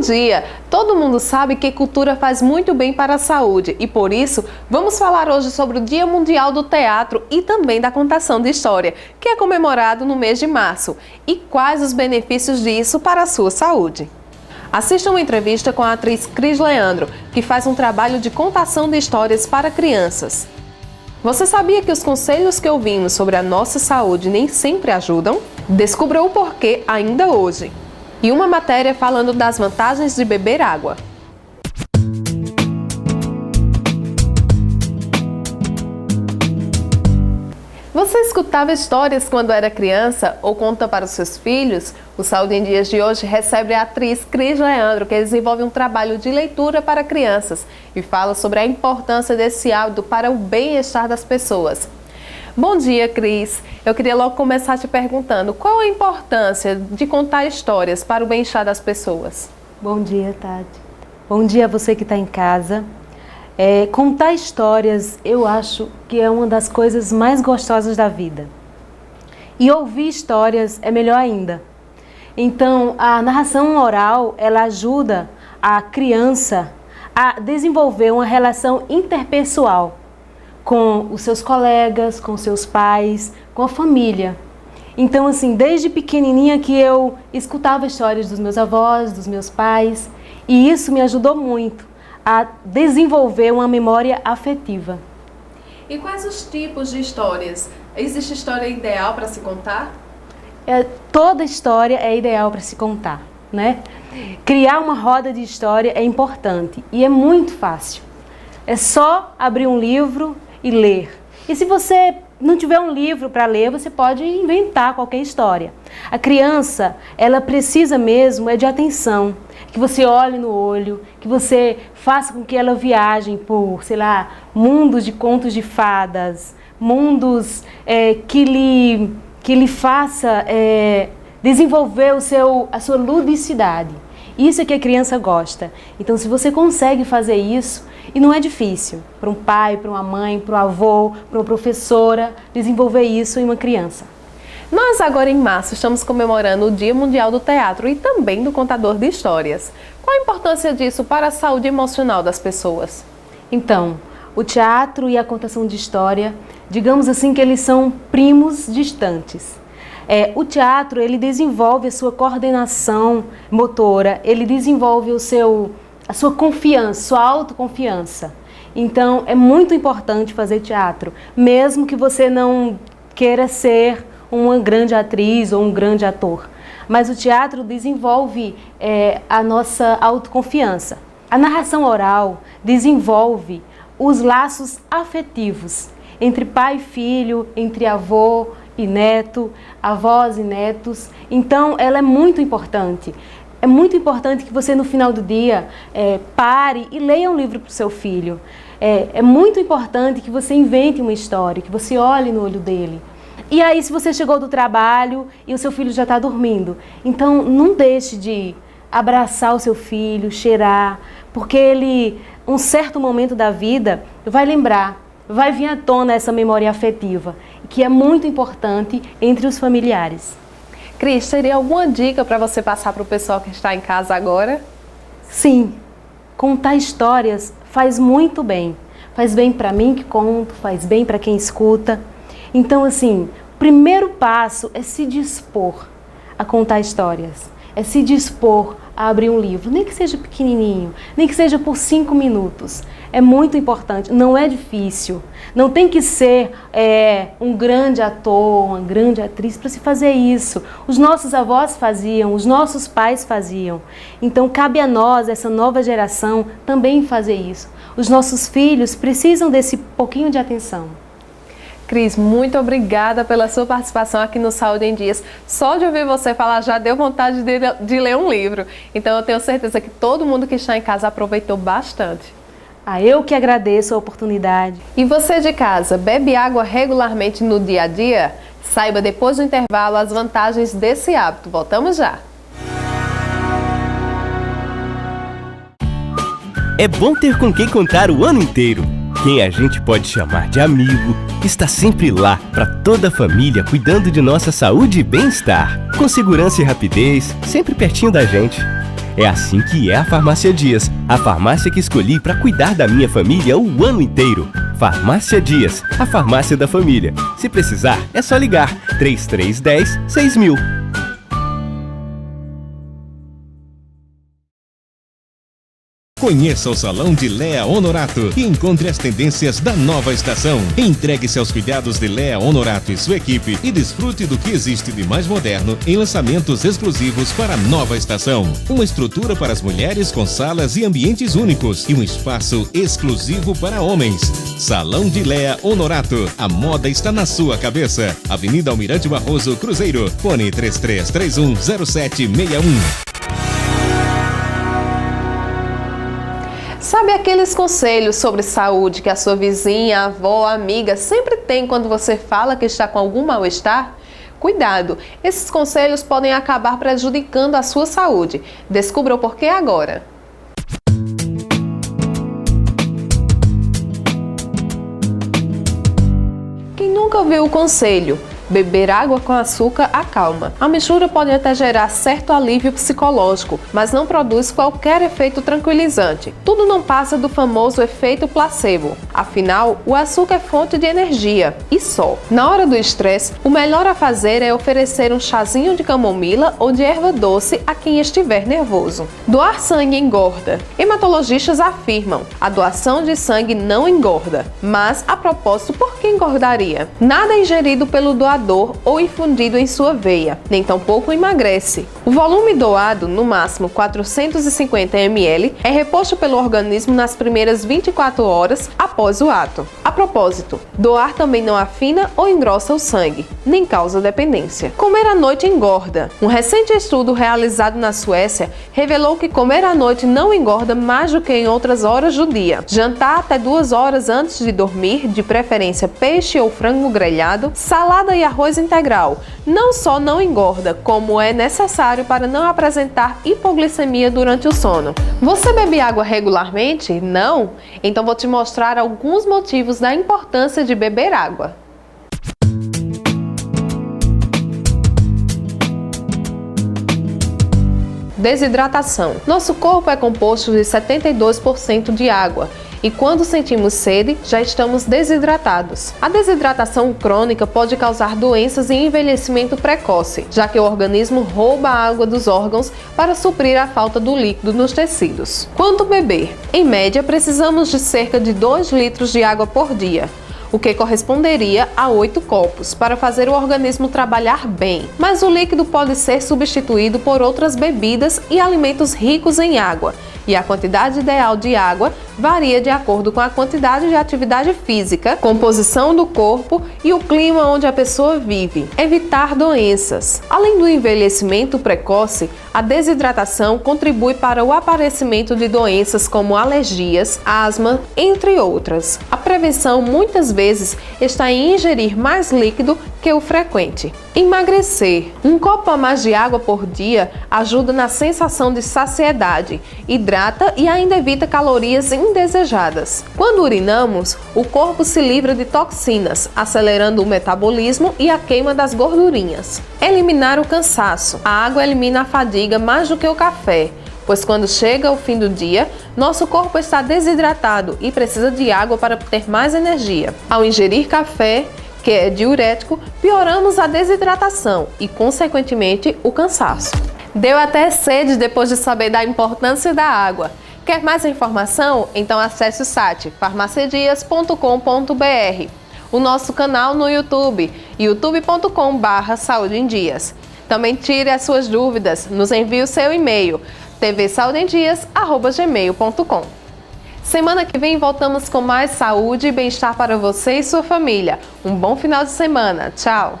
dia! Todo mundo sabe que cultura faz muito bem para a saúde e por isso vamos falar hoje sobre o Dia Mundial do Teatro e também da contação de história, que é comemorado no mês de março, e quais os benefícios disso para a sua saúde. Assista uma entrevista com a atriz Cris Leandro, que faz um trabalho de contação de histórias para crianças. Você sabia que os conselhos que ouvimos sobre a nossa saúde nem sempre ajudam? Descubra o porquê ainda hoje. E uma matéria falando das vantagens de beber água. Você escutava histórias quando era criança ou conta para os seus filhos? O Saúde em Dias de hoje recebe a atriz Cris Leandro, que desenvolve um trabalho de leitura para crianças e fala sobre a importância desse hábito para o bem-estar das pessoas. Bom dia, Cris. Eu queria logo começar te perguntando qual a importância de contar histórias para o bem-estar das pessoas? Bom dia, Tati. Bom dia a você que está em casa. Contar histórias eu acho que é uma das coisas mais gostosas da vida. E ouvir histórias é melhor ainda. Então, a narração oral, ela ajuda a criança a desenvolver uma relação interpessoal com os seus colegas, com seus pais, com a família. Então, assim, desde pequenininha que eu escutava histórias dos meus avós, dos meus pais, e isso me ajudou muito a desenvolver uma memória afetiva. E quais os tipos de histórias? Existe história ideal para se contar? Toda história é ideal para se contar, né? Criar uma roda de história é importante e é muito fácil. É só abrir um livro e ler. E se você não tiver um livro para ler, você pode inventar qualquer história. A criança, ela precisa mesmo de atenção, que você olhe no olho, que você faça com que ela viaje por, sei lá, mundos de contos de fadas, mundos que lhe faça desenvolver a sua ludicidade. Isso é que a criança gosta. Então, se você consegue fazer isso, e não é difícil para um pai, para uma mãe, para um avô, para uma professora, desenvolver isso em uma criança. Nós agora em março estamos comemorando o Dia Mundial do Teatro e também do contador de histórias. Qual a importância disso para a saúde emocional das pessoas? Então, o teatro e a contação de história, digamos assim que eles são primos distantes. O teatro, ele desenvolve a sua coordenação motora, ele desenvolve a sua confiança, sua autoconfiança. Então, é muito importante fazer teatro, mesmo que você não queira ser uma grande atriz ou um grande ator. Mas o teatro desenvolve a nossa autoconfiança. A narração oral desenvolve os laços afetivos entre pai e filho, entre avô e neto, avós e netos. Então, ela é muito importante. É muito importante que você, no final do dia, pare e leia um livro para o seu filho. É muito importante que você invente uma história, que você olhe no olho dele. E aí, se você chegou do trabalho e o seu filho já está dormindo, então não deixe de abraçar o seu filho, cheirar, porque ele, um certo momento da vida, vai lembrar, vai vir à tona essa memória afetiva, que é muito importante entre os familiares. Cris, teria alguma dica para você passar para o pessoal que está em casa agora? Sim, contar histórias faz muito bem. Faz bem para mim que conto, faz bem para quem escuta. Então, assim, o primeiro passo é se dispor a contar histórias. É se dispor a abrir um livro, nem que seja pequenininho, nem que seja por 5 minutos. É muito importante, não é difícil. Não tem que ser um grande ator, uma grande atriz para se fazer isso. Os nossos avós faziam, os nossos pais faziam. Então, cabe a nós, essa nova geração, também fazer isso. Os nossos filhos precisam desse pouquinho de atenção. Cris, muito obrigada pela sua participação aqui no Saúde em Dias. Só de ouvir você falar já deu vontade de ler um livro. Então eu tenho certeza que todo mundo que está em casa aproveitou bastante. Eu que agradeço a oportunidade. E você de casa, bebe água regularmente no dia a dia? Saiba depois do intervalo as vantagens desse hábito. Voltamos já. É bom ter com quem contar o ano inteiro. Quem a gente pode chamar de amigo, está sempre lá para toda a família, cuidando de nossa saúde e bem-estar. Com segurança e rapidez, sempre pertinho da gente. É assim que é a Farmácia Dias, a farmácia que escolhi para cuidar da minha família o ano inteiro. Farmácia Dias, a farmácia da família. Se precisar, é só ligar 3310-6000. Conheça o Salão de Lea Honorato e encontre as tendências da nova estação. Entregue-se aos cuidados de Lea Honorato e sua equipe e desfrute do que existe de mais moderno em lançamentos exclusivos para a nova estação. Uma estrutura para as mulheres com salas e ambientes únicos e um espaço exclusivo para homens. Salão de Lea Honorato. A moda está na sua cabeça. Avenida Almirante Barroso, Cruzeiro. Fone 33310761. Sabe aqueles conselhos sobre saúde que a sua vizinha, avó, amiga sempre tem quando você fala que está com algum mal-estar? Cuidado, esses conselhos podem acabar prejudicando a sua saúde. Descubra o porquê agora. Quem nunca ouviu o conselho? Beber água com açúcar acalma. A mistura pode até gerar certo alívio psicológico, mas não produz qualquer efeito tranquilizante. Tudo não passa do famoso efeito placebo. Afinal, o açúcar é fonte de energia, e só. Na hora do estresse, o melhor a fazer é oferecer um chazinho de camomila ou de erva doce a quem estiver nervoso. Doar sangue engorda. Hematologistas afirmam: a doação de sangue não engorda. Mas, a propósito, por que engordaria? Nada é ingerido pelo doador ou infundido em sua veia, nem tampouco emagrece. O volume doado, no máximo 450 ml, é reposto pelo organismo nas primeiras 24 horas após o ato. A propósito, doar também não afina ou engrossa o sangue, nem causa dependência. Comer à noite engorda. Um recente estudo realizado na Suécia revelou que comer à noite não engorda mais do que em outras horas do dia. Jantar até 2 horas antes de dormir, de preferência peixe ou frango grelhado, salada e arroz integral, não só não engorda, como é necessário para não apresentar hipoglicemia durante o sono. Você bebe água regularmente? Não? Então vou te mostrar alguns motivos da importância de beber água. Desidratação. Nosso corpo é composto de 72% de água. E quando sentimos sede, já estamos desidratados. A desidratação crônica pode causar doenças e envelhecimento precoce, já que o organismo rouba a água dos órgãos para suprir a falta do líquido nos tecidos. Quanto beber? Em média, precisamos de cerca de 2 litros de água por dia, o que corresponderia a 8 copos, para fazer o organismo trabalhar bem. Mas o líquido pode ser substituído por outras bebidas e alimentos ricos em água, e a quantidade ideal de água varia de acordo com a quantidade de atividade física, composição do corpo e o clima onde a pessoa vive. Evitar doenças. Além do envelhecimento precoce, a desidratação contribui para o aparecimento de doenças como alergias, asma, entre outras. A prevenção muitas vezes está em ingerir mais líquido que o frequente. Emagrecer. 1 copo a mais de água por dia ajuda na sensação de saciedade, hidrata e ainda evita calorias indesejadas. Quando urinamos, o corpo se livra de toxinas, acelerando o metabolismo e a queima das gordurinhas. Eliminar o cansaço. A água elimina a fadiga mais do que o café, pois quando chega o fim do dia, nosso corpo está desidratado e precisa de água para ter mais energia. Ao ingerir café, que é diurético, pioramos a desidratação e, consequentemente, o cansaço. Deu até sede depois de saber da importância da água. Quer mais informação? Então acesse o site farmaciadias.com.br, o nosso canal no YouTube, youtube.com/saudemdias. Também tire as suas dúvidas, nos envie o seu e-mail, tvsaudemdias@gmail.com. Semana que vem voltamos com mais saúde e bem-estar para você e sua família. Um bom final de semana. Tchau!